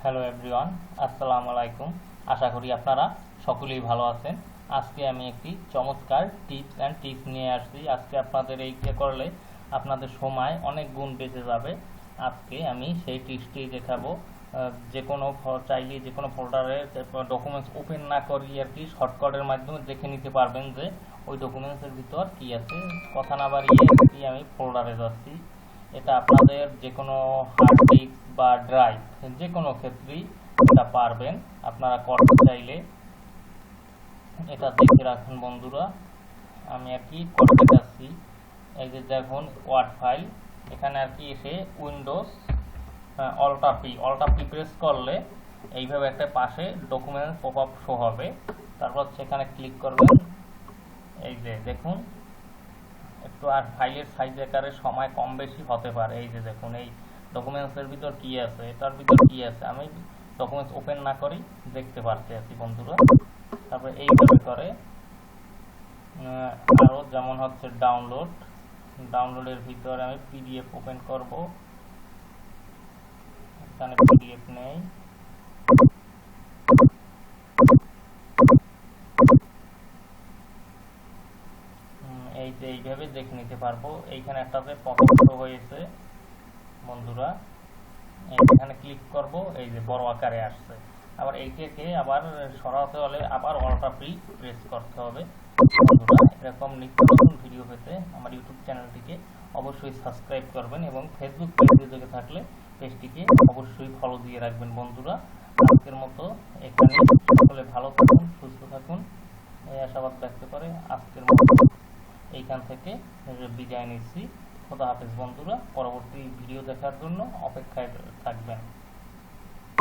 Hello everyone, আসসালামু আলাইকুম। আশা করি আপনারা সকলেই ভালো আছেন। আজকে আমি একটি চমৎকার টিপস নিয়ে আসছি। আজকে আপনাদের এইটা করলে আপনাদের সময় অনেক গুণ বেঁচে যাবে। আজকে আমি সেই টিপসটি দেখাবো। যে কোনো চাইলে যে কোনো ফোল্ডারে ডকুমেন্টস ওপেন না করিয়ে আর কি শর্টকাটের মাধ্যমে দেখে নিতে পারবেন যে ওই ডকুমেন্টসের ভিতর কী আছে। কথা না বাড়িয়ে কি আমি ফোল্ডারে যাচ্ছি। এটা আপনাদের যে কোনো হার্ড ডিস্ক বা ড্রাইভ যে কোনো ক্ষেত্রেই এটা পারবেন আপনারা করতে চাইলে। এটা দেখে রাখুন বন্ধুরা, আমি আর কি করে দেখাচ্ছি। এই যে দেখুন ওয়ার্ড ফাইল, এখানে আর কি এসে উইন্ডোজ অল্টা পি প্রেস করলে এইভাবে একটা পাশে ডকুমেন্ট পপ আপ শো হবে। তারপর সেখানে ক্লিক করবেন। এই যে দেখুন একটু আর ফাইলের সাইজ আকারের সময় কম বেশি হতে পারে। এই যে দেখুন এই ডকুমেন্টসের ভিতর কি আছে, এটার ভিতর কি আছে আমি ডকুমেন্টস ওপেন না করি দেখতে পারছি আছি বন্ধুরা। তারপরে এইভাবে করে আরও যেমন হচ্ছে ডাউনলোডের ভিতরে আমি পিডিএফ ওপেন করব। এখানে পিডিএফ নেই, এই যে এইভাবে দেখে নিতে পারবো। এইখানে একটাতে পপআপ শো হয়েছে বন্ধুরা, এখানে ক্লিক করব, এই যে বড় আকারে আসছে। আবার এইটাকে আবার সরাতে হলে আবার অল্টা প্রেস করতে হবে বন্ধুরা। এরকম নিত্য নতুন ভিডিও পেতে আমার ইউটিউব চ্যানেলটিকে অবশ্যই সাবস্ক্রাইব করবেন এবং ফেসবুক পেজে থেকে থাকলে পেজটিকে অবশ্যই ফলো দিয়ে রাখবেন বন্ধুরা। আজকের মতো এখানে সকলে ভালো থাকুন, সুস্থ থাকুন এই আশাবাদ ব্যক্ত করে আজকের মতো এইখান থেকে বিদায় নিচ্ছি। খোদা হাফেজ বন্ধুরা। পরবর্তী ভিডিও দেখার জন্য অপেক্ষায় থাকবেন।